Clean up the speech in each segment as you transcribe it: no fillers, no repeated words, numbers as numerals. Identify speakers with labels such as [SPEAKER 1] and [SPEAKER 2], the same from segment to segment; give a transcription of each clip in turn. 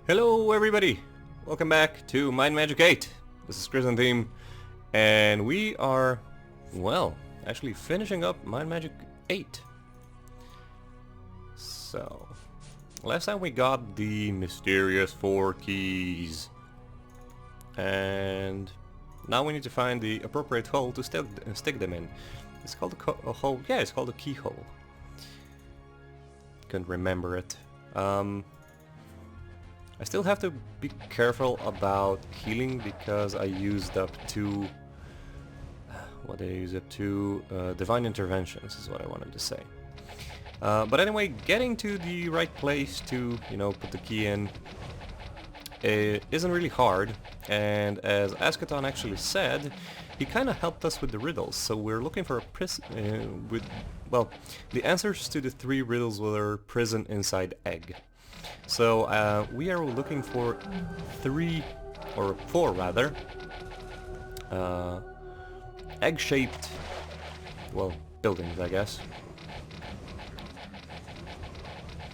[SPEAKER 1] Hello everybody! Welcome back to Might and Magic VIII. This is Chrysantheme, and we are, well, actually finishing up Might and Magic VIII. So, last time we got the mysterious 4 keys, and now we need to find the appropriate hole to stick them in. It's called a hole. Yeah, it's called a keyhole. Couldn't remember it. I still have to be careful about healing because I used up 2... what did I use up to? Divine Interventions is what I wanted to say. But anyway, getting to the right place to, you know, put the key in isn't really hard, and as Ascaton actually said, he kind of helped us with the riddles, so we're looking for a well, the answers to the 3 riddles were prison inside egg. So we are looking for 3, or 4 rather, egg-shaped, well, buildings, I guess.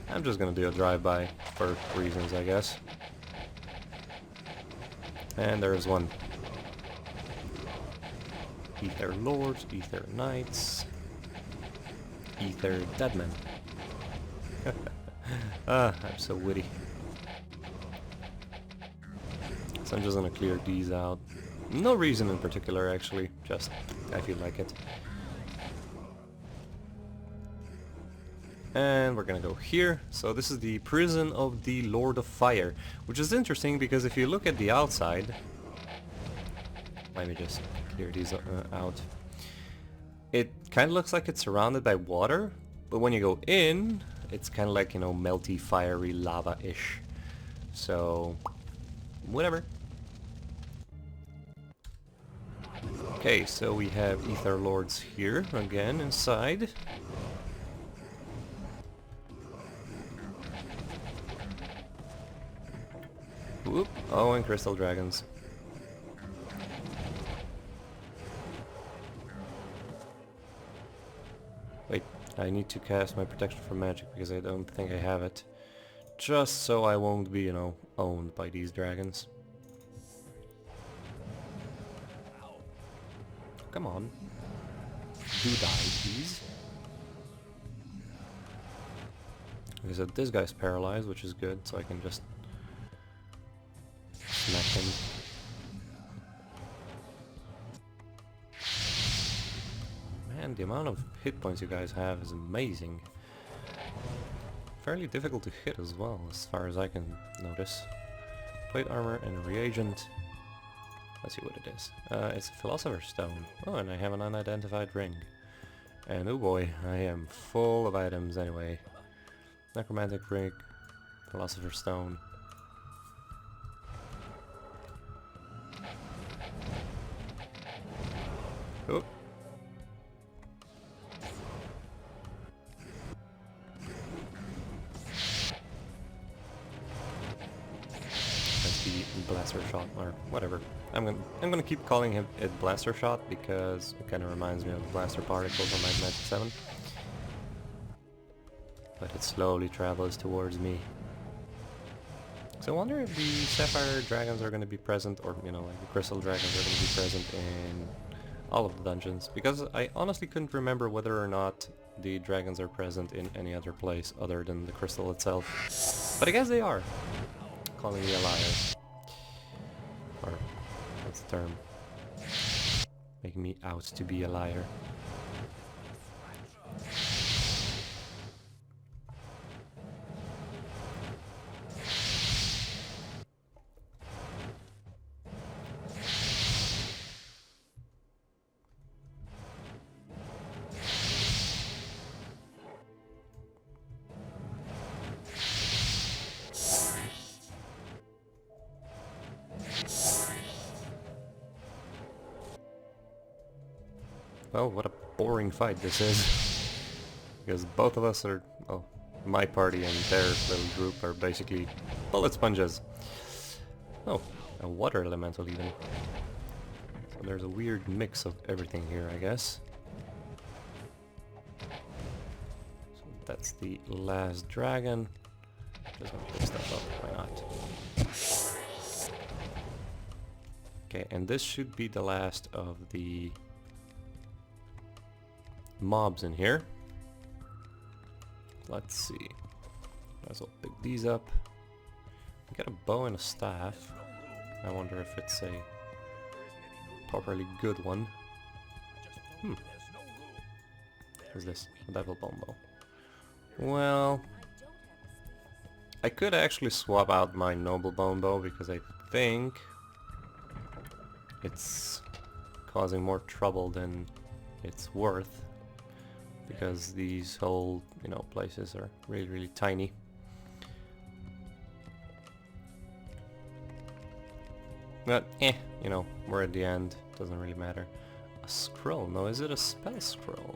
[SPEAKER 1] I'm just gonna do a drive-by for reasons, I guess. And there's one. Ether Lords, Ether Knights, Ether Deadmen. I'm so witty. So I'm just gonna clear these out. No reason in particular, actually, just I feel like it. And we're gonna go here. So this is the prison of the Lord of Fire, which is interesting because if you look at the outside, let me just clear these out. It kind of looks like it's surrounded by water, but when you go in, it's kind of like, you know, melty, fiery, lava-ish. So, whatever. Okay, so we have Ether Lords here, again, inside. Whoop. Oh, and Crystal Dragons. Wait, I need to cast my protection from magic because I don't think I have it. Just so I won't be, you know, owned by these dragons. Come on. Do die, please. Okay, so this guy's paralyzed, which is good, so I can just smack him. Man, the amount of hit points you guys have is amazing. Fairly difficult to hit as well, as far as I can notice. Plate armor and a reagent. Let's see what it is. It's a Philosopher's Stone. Oh, and I have an unidentified ring. And oh boy, I am full of items anyway. Necromantic ring, Philosopher's Stone. Oh. Blaster shot, or whatever. I'm gonna keep calling it blaster shot because it kind of reminds me of blaster particles on Might and Magic 7. But it slowly travels towards me. So I wonder if the sapphire dragons are gonna be present, or you know, like the crystal dragons are gonna be present in all of the dungeons, because I honestly couldn't remember whether or not the dragons are present in any other place other than the crystal itself. But I guess they are. Calling me a liar. Or, what's the term? Making me out to be a liar. Well, what a boring fight this is. Because both of us are, well, my party and their little group are basically bullet sponges. Oh, a water elemental even. So there's a weird mix of everything here, I guess. So that's the last dragon. Just gonna pick stuff up, why not? Okay, and this should be the last of the mobs in here. Let's see. Might as well pick these up. We got a bow and a staff. I wonder if it's a properly good one. What's this? A devil bombo. Well, I could actually swap out my noble bone bow because I think it's causing more trouble than it's worth, because these whole, you know, places are really, really tiny. But you know, we're at the end, doesn't really matter. A scroll? No, is it a spell scroll?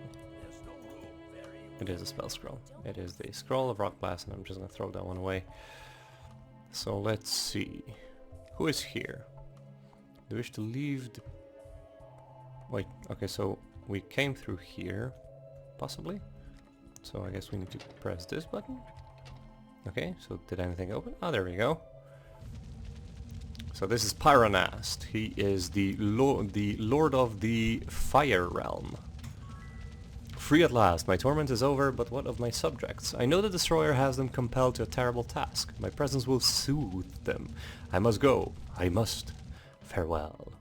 [SPEAKER 1] It is a spell scroll. It is the Scroll of Rock Blast, and I'm just gonna throw that one away. So let's see. Who is here? Do you wish to leave the... Wait, okay, so we came through here, possibly. So I guess we need to press this button. Okay, so did anything open? Oh, there we go. So this is Pyronast. He is the Lord of the Fire Realm. Free at last, my torment is over, but what of my subjects? I know the Destroyer has them compelled to a terrible task. My presence will soothe them. I must go. I must. Farewell.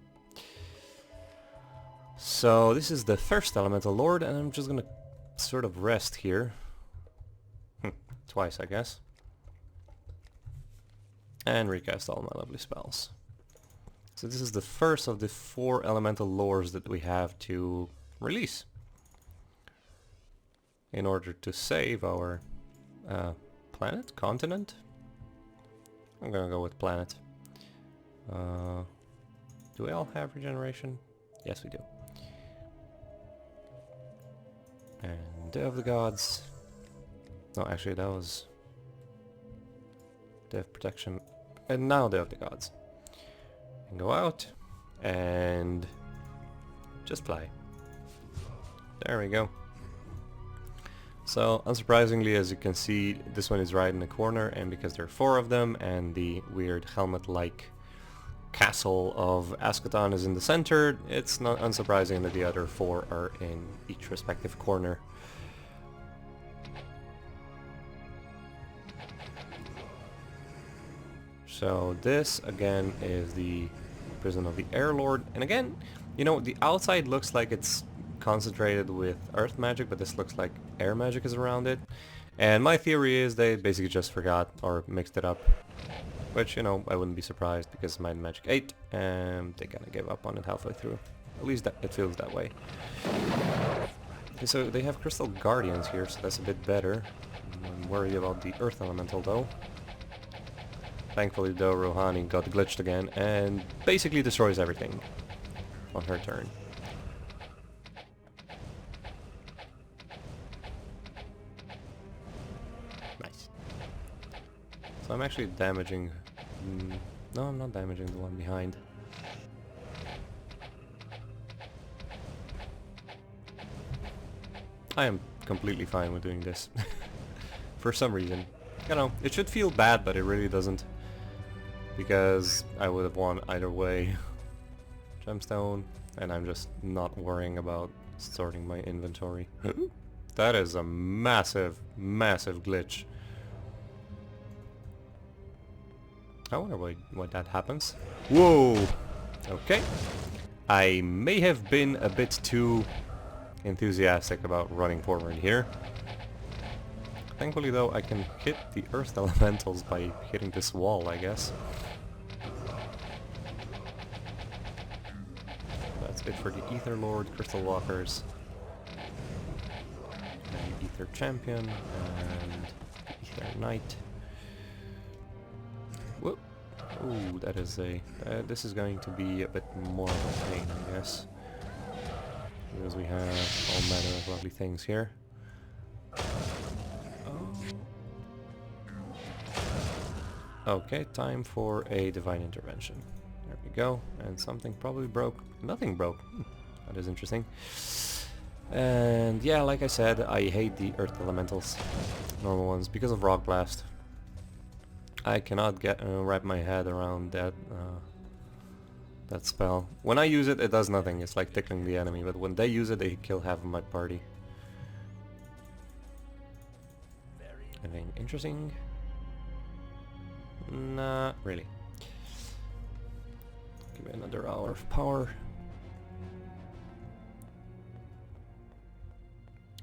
[SPEAKER 1] So this is the first Elemental Lord, and I'm just gonna sort of rest here. Twice, I guess. And recast all my lovely spells. So this is the first of the 4 Elemental Lords that we have to release in order to save our planet? Continent? I'm gonna go with planet. Do we all have regeneration? Yes, we do. And Day of the Gods. No, actually that was Day of Protection. And now Day of the Gods. And go out and just fly. There we go. So, unsurprisingly, as you can see, this one is right in the corner, and because there are 4 of them, and the weird helmet-like castle of Ascatan is in the center, it's not unsurprising that the other 4 are in each respective corner. So this, again, is the Prison of the Air Lord, and again, you know, the outside looks like it's concentrated with earth magic, but this looks like air magic is around it. And my theory is they basically just forgot or mixed it up, which, you know, I wouldn't be surprised because Might and Magic 8, and they kind of gave up on it halfway through. At least that, it feels that way. Okay, so they have Crystal Guardians here, so that's a bit better. I'm worried about the Earth Elemental though. Thankfully though, Rohani got glitched again and basically destroys everything on her turn. Nice. So I'm actually damaging... no, I'm not damaging the one behind. I am completely fine with doing this. For some reason. You know, it should feel bad, but it really doesn't. Because I would have won either way. Gemstone, and I'm just not worrying about sorting my inventory. That is a massive, massive glitch. I wonder why that happens. Whoa! Okay. I may have been a bit too enthusiastic about running forward here. Thankfully though, I can hit the Earth Elementals by hitting this wall, I guess. That's it for the Ether Lord, Crystal Walkers, and the Ether Champion, and the Ether Knight. Whoop! Ooh, that is a... this is going to be a bit more of a pain, I guess. Because we have all manner of lovely things here. Okay, time for a Divine Intervention. There we go, and something probably broke. Nothing broke. That is interesting. And yeah, like I said, I hate the Earth Elementals, normal ones, because of Rock Blast. I cannot get wrap my head around that that spell. When I use it, it does nothing. It's like tickling the enemy, but when they use it, they kill half of my party. Anything interesting? Not really. Give me another hour of power.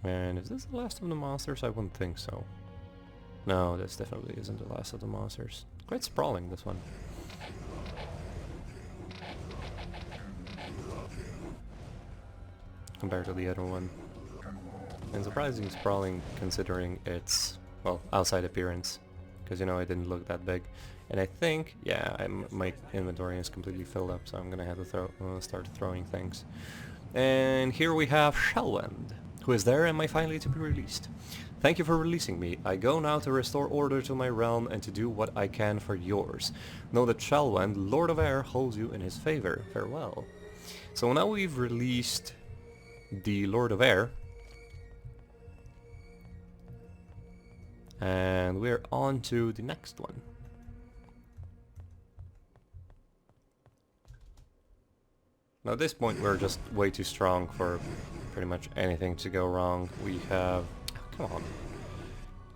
[SPEAKER 1] And is this the last of the monsters? I wouldn't think so. No, this definitely isn't the last of the monsters. Quite sprawling, this one. Compared to the other one. And surprising sprawling considering its, well, outside appearance. Because, you know, it didn't look that big. And I think, yeah, my inventory is completely filled up, so I'm gonna have to start throwing things. And here we have Shellwind, who is there and my finally to be released. Thank you for releasing me. I go now to restore order to my realm and to do what I can for yours. Know that Shellwind, Lord of Air, holds you in his favor. Farewell. So now we've released the Lord of Air. And we're on to the next one. Now at this point we're just way too strong for pretty much anything to go wrong. We have... come on.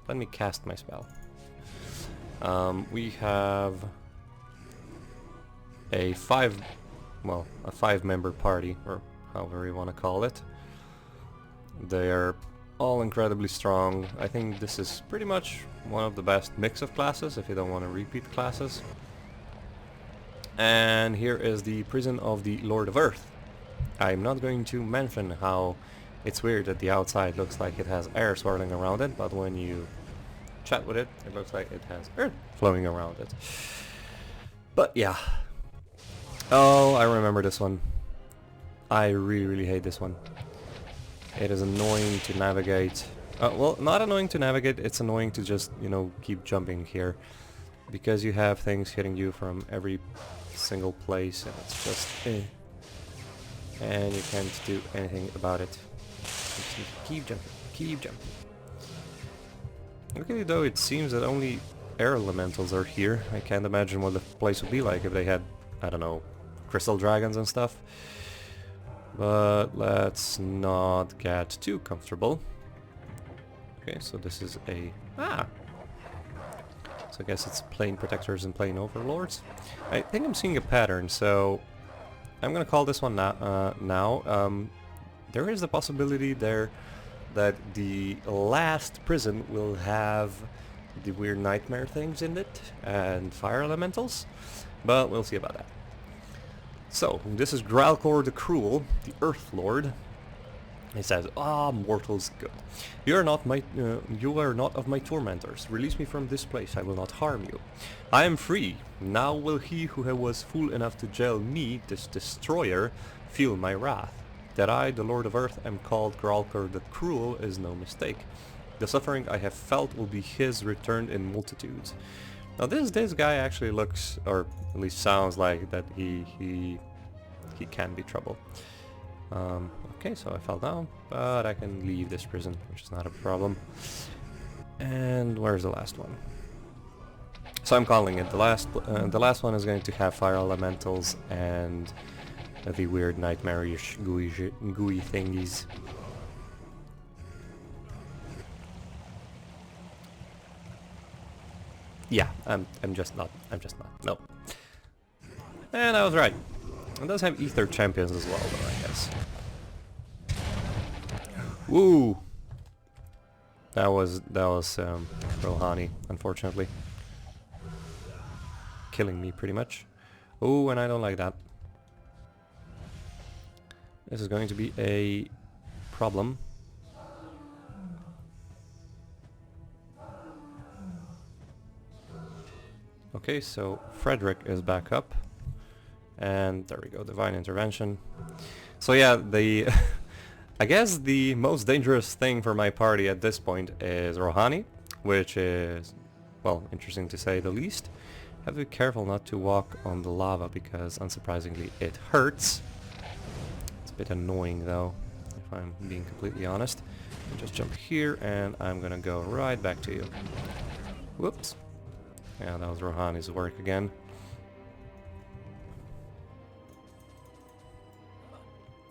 [SPEAKER 1] Let me cast my spell. We have a five-member party, or however you want to call it. They are all incredibly strong. I think this is pretty much one of the best mix of classes if you don't want to repeat classes. And here is the prison of the Lord of Earth. I'm not going to mention how it's weird that the outside looks like it has air swirling around it, but when you chat with it, it looks like it has earth flowing around it. But yeah. Oh, I remember this one. I really hate this one. It is annoying to navigate. Well, not annoying to navigate, it's annoying to just, you know, keep jumping here. Because you have things hitting you from every single place, and it's just and you can't do anything about it. You just need to keep jumping, keep jumping. Okay, though, it seems that only air elementals are here. I can't imagine what the place would be like if they had, I don't know, crystal dragons and stuff. But let's not get too comfortable. Okay, so this is a... So I guess it's plane protectors and plane overlords. I think I'm seeing a pattern, so I'm gonna call this one now. There is the possibility there that the last prison will have the weird nightmare things in it and fire elementals, but we'll see about that. So this is Gralcor the Cruel, the Earth Lord. He says, "Ah, mortals, good. You are not of my tormentors. Release me from this place. I will not harm you. I am free. Now will he who was fool enough to jail me, this destroyer, feel my wrath. That I, the Lord of Earth, am called Gralcor the Cruel is no mistake. The suffering I have felt will be his returned in multitudes." Now this guy actually looks, or at least sounds like that he can be trouble. Okay, so I fell down, but I can leave this prison, which is not a problem. And where's the last one? So I'm calling it the last one is going to have fire elementals and the weird nightmarish gooey thingies. Yeah, I'm just not. No. And I was right. It does have ether champions as well, though, I guess. Woo! That was Rohani, unfortunately. Killing me, pretty much. Oh, and I don't like that. This is going to be a problem. Okay, so Frederick is back up. And there we go, Divine Intervention. So yeah, I guess the most dangerous thing for my party at this point is Rohani, which is, well, interesting to say the least. Have to be careful not to walk on the lava because, unsurprisingly, it hurts. It's a bit annoying though, if I'm being completely honest. Just jump here and I'm gonna go right back to you. Whoops. Yeah, that was Rohani's work again.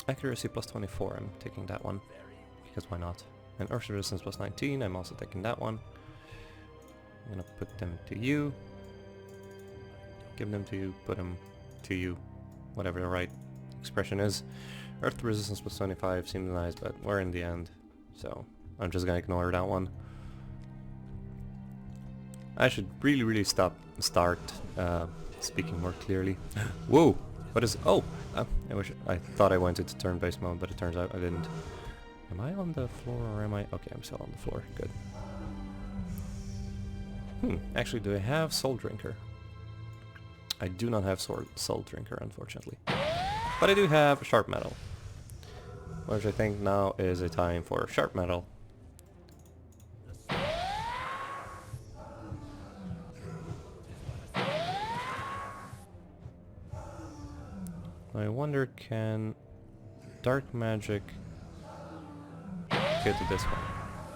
[SPEAKER 1] Accuracy plus 24, I'm taking that one. Because why not? And Earth Resistance plus 19, I'm also taking that one. I'm gonna put them to you. Give them to you, put them to you. Whatever the right expression is. Earth Resistance plus 25 seems nice, but we're in the end. So, I'm just gonna ignore that one. I should really start speaking more clearly. Whoa! What is... Oh! I thought I went into turn-based mode, but it turns out I didn't. Am I on the floor or am I... Okay, I'm still on the floor. Good. Actually, do I have Soul Drinker? I do not have Soul Drinker, unfortunately. But I do have Sharp Metal. Which I think now is a time for Sharp Metal. I wonder, can Dark Magic get to this one?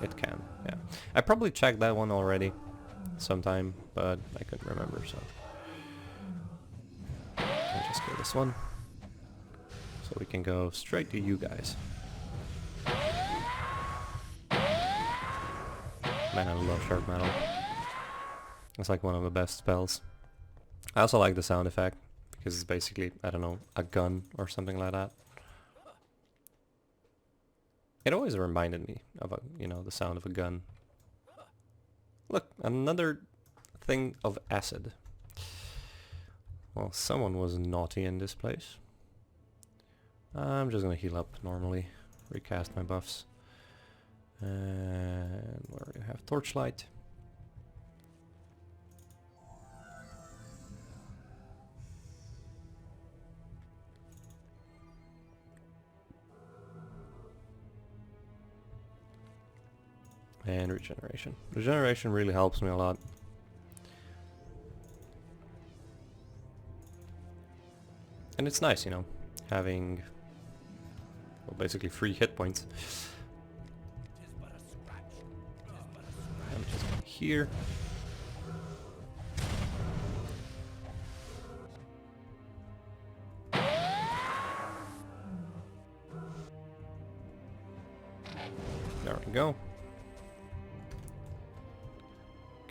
[SPEAKER 1] It can, yeah. I probably checked that one already sometime, but I couldn't remember, so... I'll just go this one. So we can go straight to you guys. Man, I love Sharp Metal. It's like one of the best spells. I also like the sound effect, because it's basically, I don't know, a gun or something like that. It always reminded me of, you know, the sound of a gun. Look, another thing of acid. Well, someone was naughty in this place. I'm just gonna heal up normally, recast my buffs. And where do you have Torchlight? And regeneration. Regeneration really helps me a lot. And it's nice, you know, having, well, basically 3 hit points. I'm just here. There we go.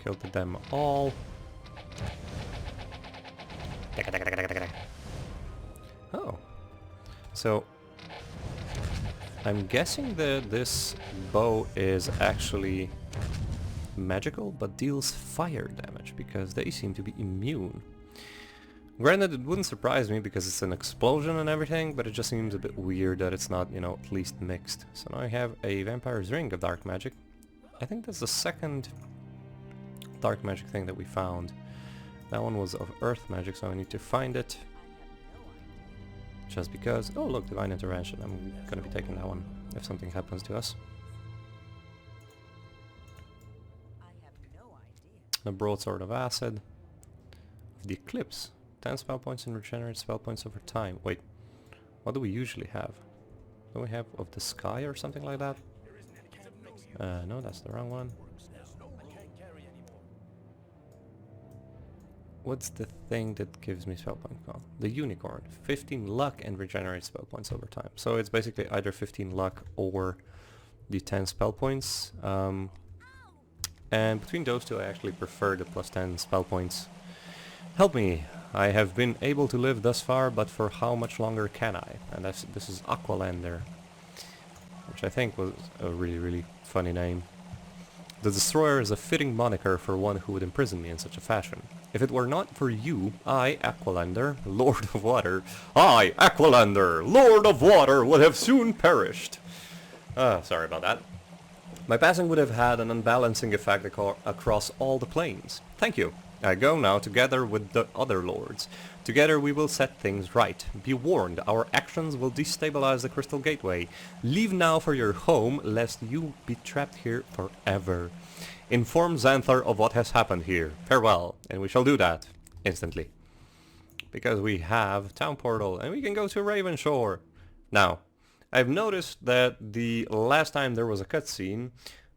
[SPEAKER 1] Killed them all. Oh. So I'm guessing that this bow is actually magical but deals fire damage because they seem to be immune. Granted, it wouldn't surprise me because it's an explosion and everything, but it just seems a bit weird that it's not, you know, at least mixed. So now I have a Vampire's Ring of Dark Magic. I think that's the second Dark Magic thing that we found. That one was of Earth Magic, so I need to find it. Just because... Oh look, Divine Intervention. I'm gonna be taking that one if something happens to us. The Broadsword of Acid. The Eclipse. 10 spell points and regenerate spell points over time. Wait, what do we usually have? Do we have of the Sky or something like that? No, that's the wrong one. What's the thing that gives me spell points? Oh, the Unicorn. 15 luck and regenerate spell points over time. So it's basically either 15 luck or the 10 spell points. And between those two I actually prefer the plus 10 spell points. Help me! I have been able to live thus far, but for how much longer can I? And this is Aqualander, which I think was a really funny name. The Destroyer is a fitting moniker for one who would imprison me in such a fashion. If it were not for you, I, Aqualander, Lord of Water, I, Aqualander, Lord of Water, would have soon perished. Sorry about that. My passing would have had an unbalancing effect across all the planes. Thank you. I go now together with the other lords. Together we will set things right. Be warned, our actions will destabilize the Crystal Gateway. Leave now for your home, lest you be trapped here forever. Inform Xanthar of what has happened here. Farewell. And we shall do that instantly. Because we have Town Portal, and we can go to Ravenshore. Now, I've noticed that the last time there was a cutscene,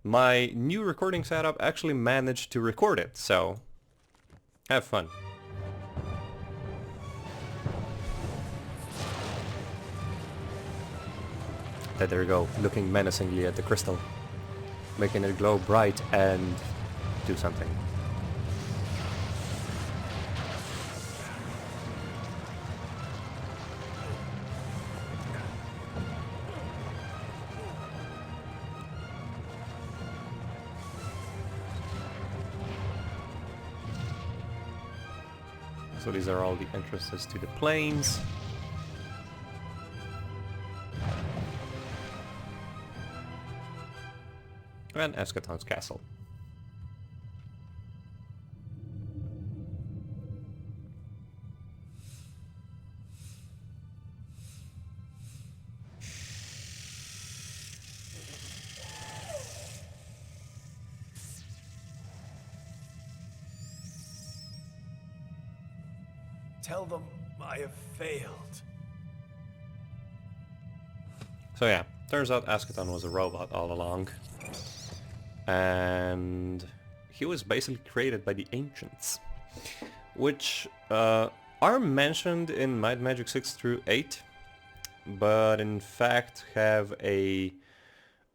[SPEAKER 1] my new recording setup actually managed to record it, so... have fun. There you go, looking menacingly at the crystal, making it glow bright and do something. So these are all the entrances to the planes. And Eschaton's castle.
[SPEAKER 2] Tell them I have failed.
[SPEAKER 1] So yeah, turns out Eschaton was a robot all along. And he was basically created by the ancients, which are mentioned in Might and Magic 6 through 8, but in fact have a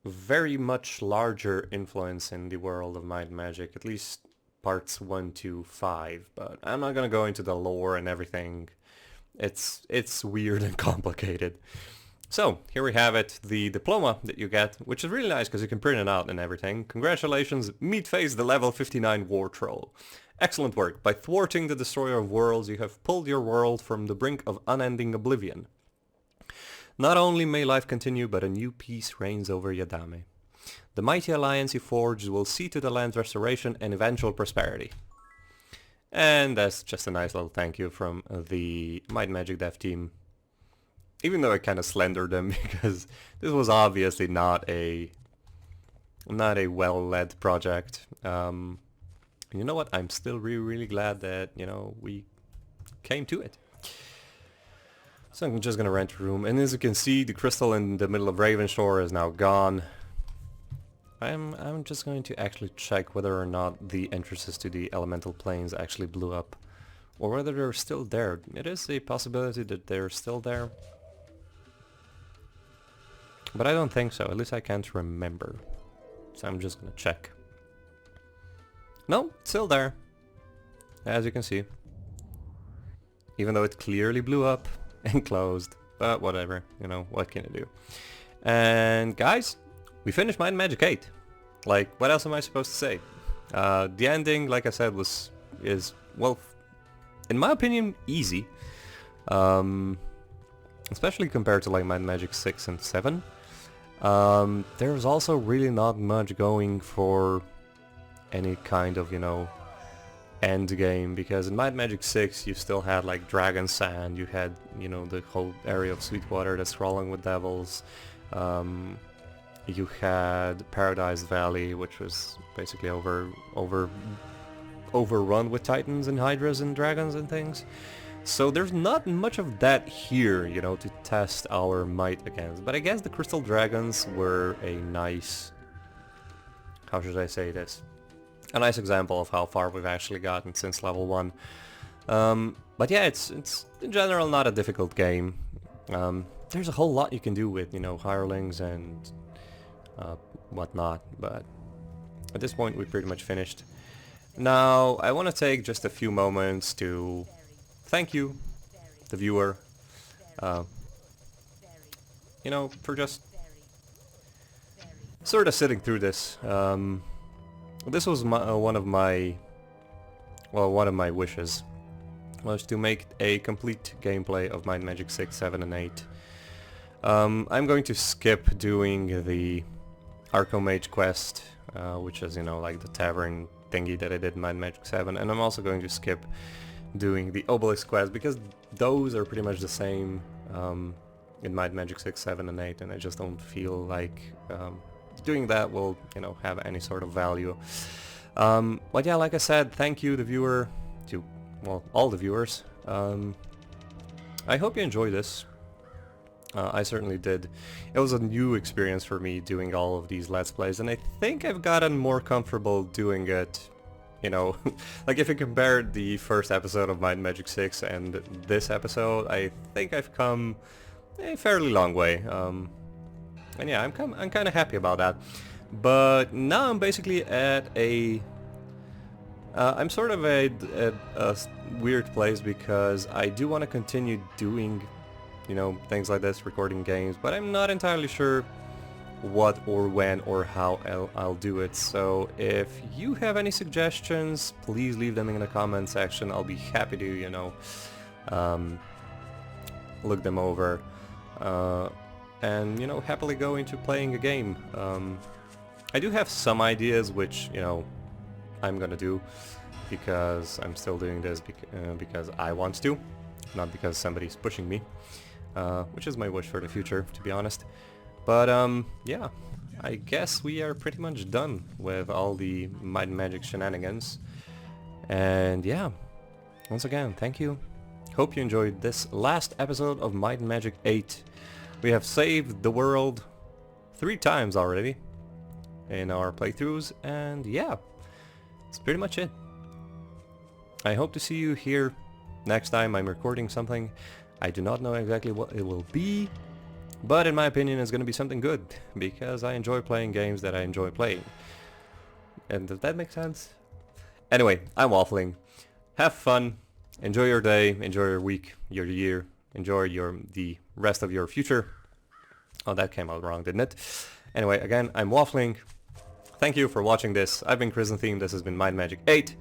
[SPEAKER 1] very much larger influence in the world of Might and Magic, at least parts 1 to 5, but I'm not gonna go into the lore and everything. It's weird and complicated. So, here we have it, the diploma that you get, which is really nice because you can print it out and everything. Congratulations, Meatface the level 59 War Troll. Excellent work. By thwarting the Destroyer of Worlds, you have pulled your world from the brink of unending oblivion. Not only may life continue, but a new peace reigns over Yadame. The mighty alliance you forged will see to the land's restoration and eventual prosperity. And that's just a nice little thank you from the Might and Magic dev team. Even though I kind of slandered them because this was obviously not a well-led project. And you know what? I'm still really glad that, you know, we came to it. So I'm just gonna rent a room, and as you can see, the crystal in the middle of Ravenshore is now gone. I'm just going to actually check whether or not the entrances to the elemental planes actually blew up, or whether they're still there. It is a possibility that they're still there, but I don't think so. At least I can't remember. So I'm just gonna check. No, it's still there, as you can see. Even though it clearly blew up and closed, but whatever, you know, what can I do? And guys, we finished Might and Magic 8. Like, what else am I supposed to say? The ending, like I said, is well, in my opinion, easy. Especially compared to like Might and Magic 6 and 7. There's also really not much going for any kind of, you know, end game, because in Might and Magic 6 you still had like Dragon Sand, you had, you know, the whole area of Sweetwater that's crawling with devils. You had Paradise Valley, which was basically overrun with titans and hydras and dragons and things. So there's not much of that here, you know, to test our might against. But I guess the Crystal Dragons were a nice... how should I say this? A nice example of how far we've actually gotten since level 1. But yeah, it's in general not a difficult game. There's a whole lot you can do with, you know, hirelings and whatnot, but at this point we pretty much finished. Now I want to take just a few moments to thank you, the viewer, you know, for just sort of sitting through this. This was one of my wishes, was to make a complete gameplay of Might and Magic 6, 7 and 8. I'm going to skip doing the Archomage quest, which is, you know, like the tavern thingy that I did in Might and Magic 7, and I'm also going to skip doing the Obelisk quest, because those are pretty much the same in Might and Magic 6, 7 and 8, and I just don't feel like doing that will, you know, have any sort of value. But yeah, like I said, thank you, the viewer, to, well, all the viewers. I hope you enjoy this. I certainly did. It was a new experience for me doing all of these Let's Plays, and I think I've gotten more comfortable doing it, you know, like if you compare the first episode of Might and Magic 6 and this episode, I think I've come a fairly long way. And yeah, I'm kind of happy about that. But now I'm basically at a... I'm sort of a weird place because I do want to continue doing, you know, things like this, recording games, but I'm not entirely sure what or when or how I'll do it. So if you have any suggestions, please leave them in the comment section. I'll be happy to, you know, look them over and, you know, happily go into playing a game. I do have some ideas which, you know, I'm gonna do because I'm still doing this because I want to, not because somebody's pushing me, which is my wish for the future, to be honest. But yeah, I guess we are pretty much done with all the Might and Magic shenanigans. And yeah, once again, thank you. Hope you enjoyed this last episode of Might and Magic VIII. We have saved the world 3 times already in our playthroughs, and yeah, that's pretty much it. I hope to see you here next time I'm recording something. I do not know exactly what it will be, but in my opinion it's gonna be something good, because I enjoy playing games that I enjoy playing. And does that make sense? Anyway, I'm waffling. Have fun, enjoy your day, enjoy your week, your year, enjoy the rest of your future. Oh, that came out wrong, didn't it? Anyway, again, I'm waffling. Thank you for watching this. I've been Chrysantheme, this has been Might and Magic VIII,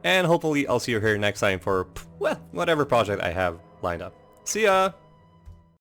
[SPEAKER 1] and hopefully I'll see you here next time for, well, whatever project I have lined up. See ya!